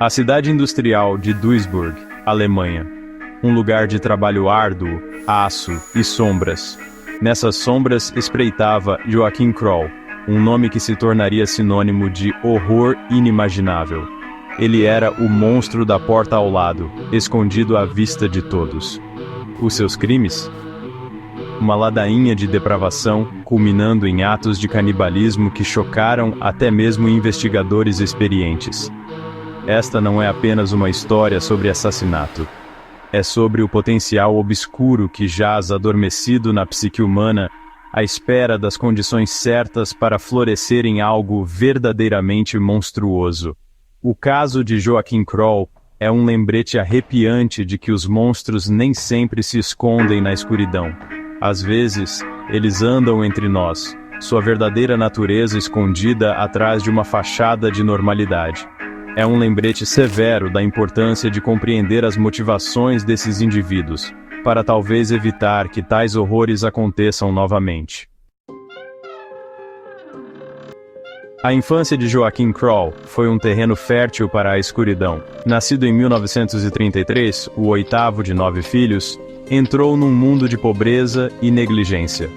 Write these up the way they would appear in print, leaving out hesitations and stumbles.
A cidade industrial de Duisburg, Alemanha. Um lugar de trabalho árduo, aço e sombras. Nessas sombras espreitava Joachim Kroll, um nome que se tornaria sinônimo de horror inimaginável. Ele era o monstro da porta ao lado, escondido à vista de todos. Os seus crimes? Uma ladainha de depravação, culminando em atos de canibalismo que chocaram até mesmo investigadores experientes. Esta não é apenas uma história sobre assassinato. É sobre o potencial obscuro que jaz adormecido na psique humana, à espera das condições certas para florescer em algo verdadeiramente monstruoso. O caso de Joachim Kroll é um lembrete arrepiante de que os monstros nem sempre se escondem na escuridão. Às vezes, eles andam entre nós, sua verdadeira natureza escondida atrás de uma fachada de normalidade. É um lembrete severo da importância de compreender as motivações desses indivíduos, para talvez evitar que tais horrores aconteçam novamente. A infância de Joachim Kroll foi um terreno fértil para a escuridão. Nascido em 1933, o oitavo de 9 filhos, entrou num mundo de pobreza e negligência.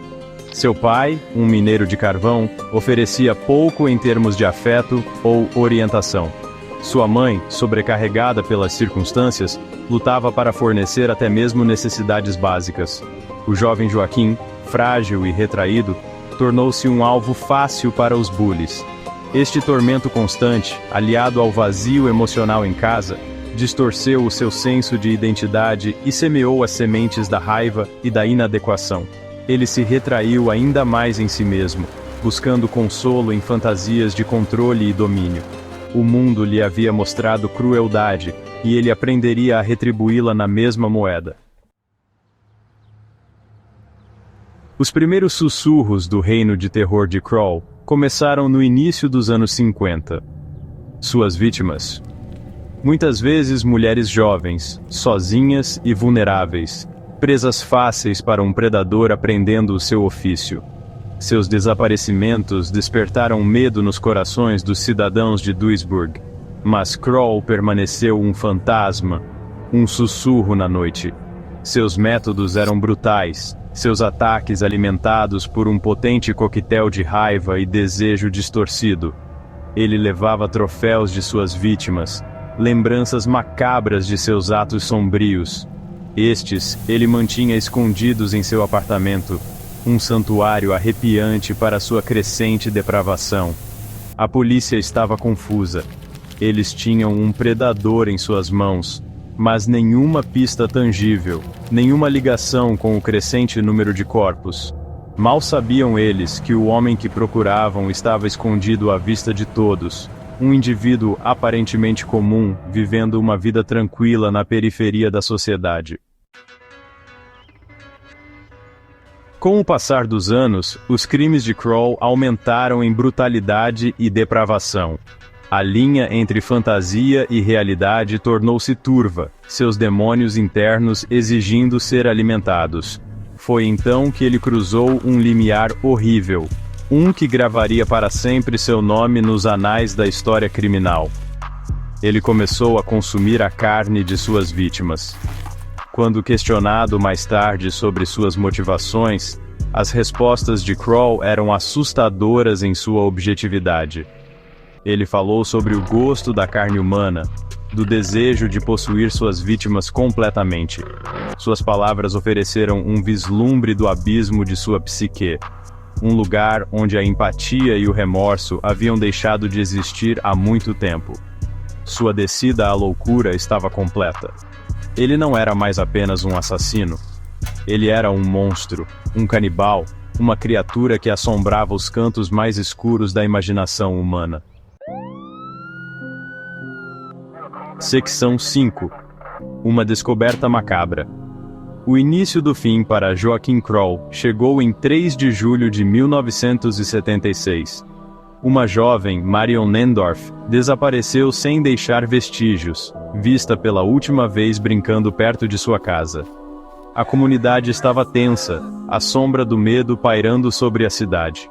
Seu pai, um mineiro de carvão, oferecia pouco em termos de afeto ou orientação. Sua mãe, sobrecarregada pelas circunstâncias, lutava para fornecer até mesmo necessidades básicas. O jovem Joachim, frágil e retraído, tornou-se um alvo fácil para os bullies. Este tormento constante, aliado ao vazio emocional em casa, distorceu o seu senso de identidade e semeou as sementes da raiva e da inadequação. Ele se retraiu ainda mais em si mesmo, buscando consolo em fantasias de controle e domínio. O mundo lhe havia mostrado crueldade, e ele aprenderia a retribuí-la na mesma moeda. Os primeiros sussurros do reino de terror de Kroll começaram no início dos anos 50. Suas vítimas? Muitas vezes mulheres jovens, sozinhas e vulneráveis, presas fáceis para um predador aprendendo o seu ofício. Seus desaparecimentos despertaram medo nos corações dos cidadãos de Duisburg, mas Kroll permaneceu um fantasma, um sussurro na noite. Seus métodos eram brutais, seus ataques alimentados por um potente coquetel de raiva e desejo distorcido. Ele levava troféus de suas vítimas, lembranças macabras de seus atos sombrios. Estes ele mantinha escondidos em seu apartamento, um santuário arrepiante para sua crescente depravação. A polícia estava confusa. Eles tinham um predador em suas mãos, mas nenhuma pista tangível, nenhuma ligação com o crescente número de corpos. Mal sabiam eles que o homem que procuravam estava escondido à vista de todos, um indivíduo aparentemente comum, vivendo uma vida tranquila na periferia da sociedade. Com o passar dos anos, os crimes de Kroll aumentaram em brutalidade e depravação. A linha entre fantasia e realidade tornou-se turva, seus demônios internos exigindo ser alimentados. Foi então que ele cruzou um limiar horrível, um que gravaria para sempre seu nome nos anais da história criminal. Ele começou a consumir a carne de suas vítimas. Quando questionado mais tarde sobre suas motivações, as respostas de Kroll eram assustadoras em sua objetividade. Ele falou sobre o gosto da carne humana, do desejo de possuir suas vítimas completamente. Suas palavras ofereceram um vislumbre do abismo de sua psique, um lugar onde a empatia e o remorso haviam deixado de existir há muito tempo. Sua descida à loucura estava completa. Ele não era mais apenas um assassino. Ele era um monstro, um canibal, uma criatura que assombrava os cantos mais escuros da imaginação humana. Secção 5. Uma descoberta macabra. O início do fim para Joachim Kroll chegou em 3 de julho de 1976. Uma jovem, Marion Nendorf, desapareceu sem deixar vestígios, vista pela última vez brincando perto de sua casa. A comunidade estava tensa, a sombra do medo pairando sobre a cidade.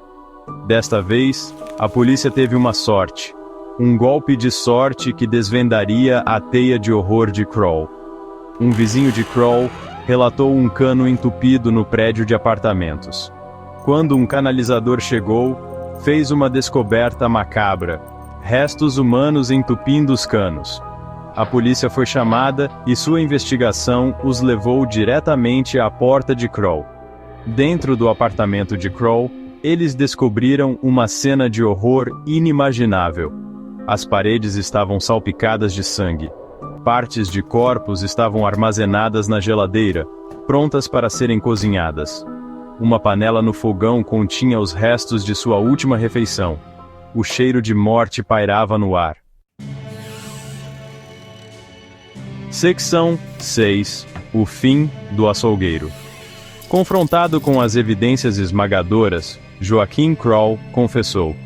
Desta vez, a polícia teve uma sorte. Um golpe de sorte que desvendaria a teia de horror de Kroll. Um vizinho de Kroll relatou um cano entupido no prédio de apartamentos. Quando um canalizador chegou, fez uma descoberta macabra: restos humanos entupindo os canos. A polícia foi chamada e sua investigação os levou diretamente à porta de Kroll. Dentro do apartamento de Kroll, eles descobriram uma cena de horror inimaginável. As paredes estavam salpicadas de sangue. Partes de corpos estavam armazenadas na geladeira, prontas para serem cozinhadas. Uma panela no fogão continha os restos de sua última refeição. O cheiro de morte pairava no ar. Secção 6. O fim do açougueiro. Confrontado com as evidências esmagadoras, Joaquim Kroll confessou.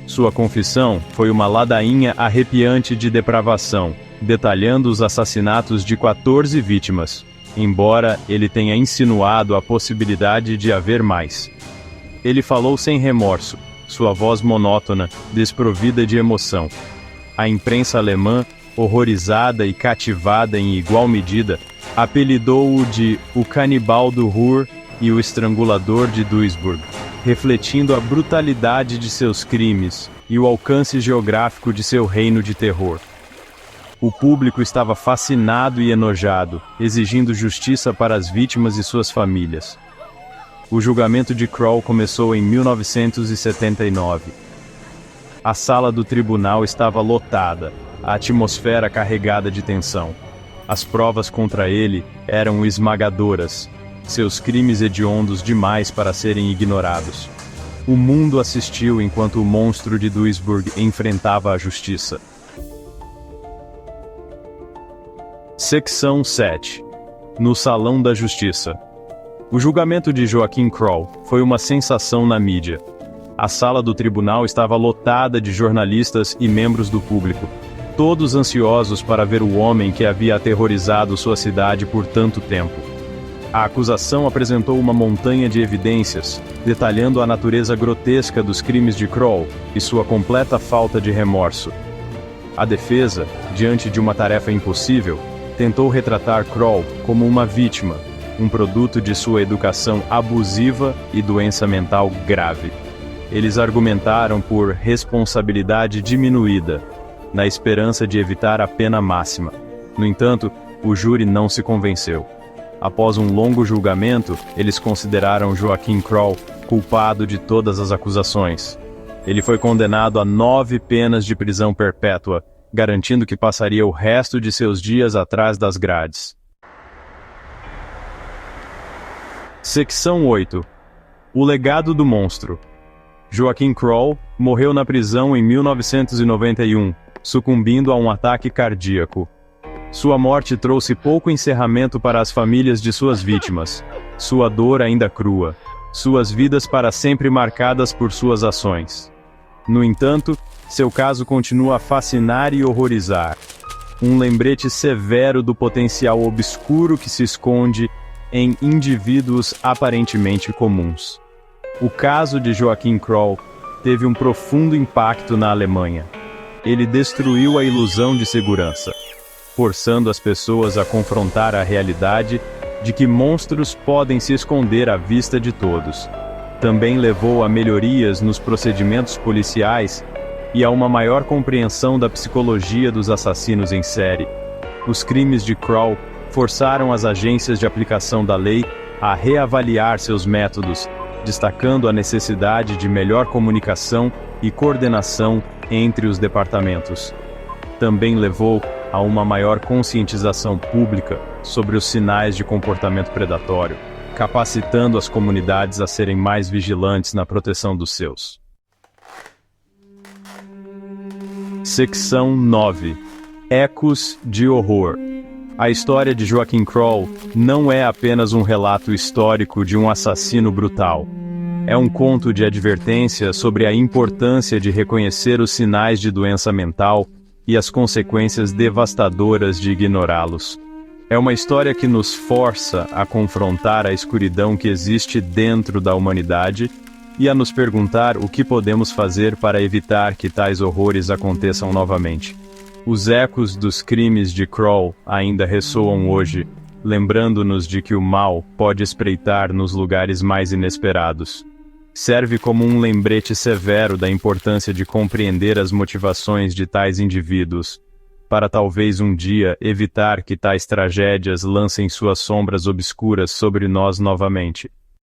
Sua confissão foi uma ladainha arrepiante de depravação, detalhando os assassinatos de 14 vítimas, embora ele tenha insinuado a possibilidade de haver mais. Ele falou sem remorso, sua voz monótona, desprovida de emoção. A imprensa alemã, horrorizada e cativada em igual medida, apelidou-o de o canibal do Ruhr e o estrangulador de Duisburg, refletindo a brutalidade de seus crimes e o alcance geográfico de seu reino de terror. O público estava fascinado e enojado, exigindo justiça para as vítimas e suas famílias. O julgamento de Kroll começou em 1979. A sala do tribunal estava lotada, a atmosfera carregada de tensão. As provas contra ele eram esmagadoras, seus crimes hediondos demais para serem ignorados. O mundo assistiu enquanto o monstro de Duisburg enfrentava a justiça. Secção 7. No Salão da Justiça. O julgamento de Joaquim Kroll foi uma sensação na mídia. A sala do tribunal estava lotada de jornalistas e membros do público, todos ansiosos para ver o homem que havia aterrorizado sua cidade por tanto tempo. A acusação apresentou uma montanha de evidências, detalhando a natureza grotesca dos crimes de Kroll e sua completa falta de remorso. A defesa, diante de uma tarefa impossível, tentou retratar Kroll como uma vítima, um produto de sua educação abusiva e doença mental grave. Eles argumentaram por responsabilidade diminuída, na esperança de evitar a pena máxima. No entanto, o júri não se convenceu. Após um longo julgamento, eles consideraram Joaquim Kroll culpado de todas as acusações. Ele foi condenado a 9 penas de prisão perpétua, garantindo que passaria o resto de seus dias atrás das grades. Secção 8. O legado do monstro. Joaquim Kroll morreu na prisão em 1991, sucumbindo a um ataque cardíaco. Sua morte trouxe pouco encerramento para as famílias de suas vítimas, sua dor ainda crua, suas vidas para sempre marcadas por suas ações. No entanto, seu caso continua a fascinar e horrorizar. Um lembrete severo do potencial obscuro que se esconde em indivíduos aparentemente comuns. O caso de Joaquim Kroll teve um profundo impacto na Alemanha. Ele destruiu a ilusão de segurança, forçando as pessoas a confrontar a realidade de que monstros podem se esconder à vista de todos. Também levou a melhorias nos procedimentos policiais e a uma maior compreensão da psicologia dos assassinos em série. Os crimes de Kroll forçaram as agências de aplicação da lei a reavaliar seus métodos, destacando a necessidade de melhor comunicação e coordenação entre os departamentos. Também levou a uma maior conscientização pública sobre os sinais de comportamento predatório, capacitando as comunidades a serem mais vigilantes na proteção dos seus. Secção 9. Ecos de horror. A história de Joaquim Kroll não é apenas um relato histórico de um assassino brutal. É um conto de advertência sobre a importância de reconhecer os sinais de doença mental e as consequências devastadoras de ignorá-los. É uma história que nos força a confrontar a escuridão que existe dentro da humanidade e a nos perguntar o que podemos fazer para evitar que tais horrores aconteçam novamente. Os ecos dos crimes de Kroll ainda ressoam hoje, lembrando-nos de que o mal pode espreitar nos lugares mais inesperados. Serve como um lembrete severo da importância de compreender as motivações de tais indivíduos, para talvez um dia evitar que tais tragédias lancem suas sombras obscuras sobre nós novamente.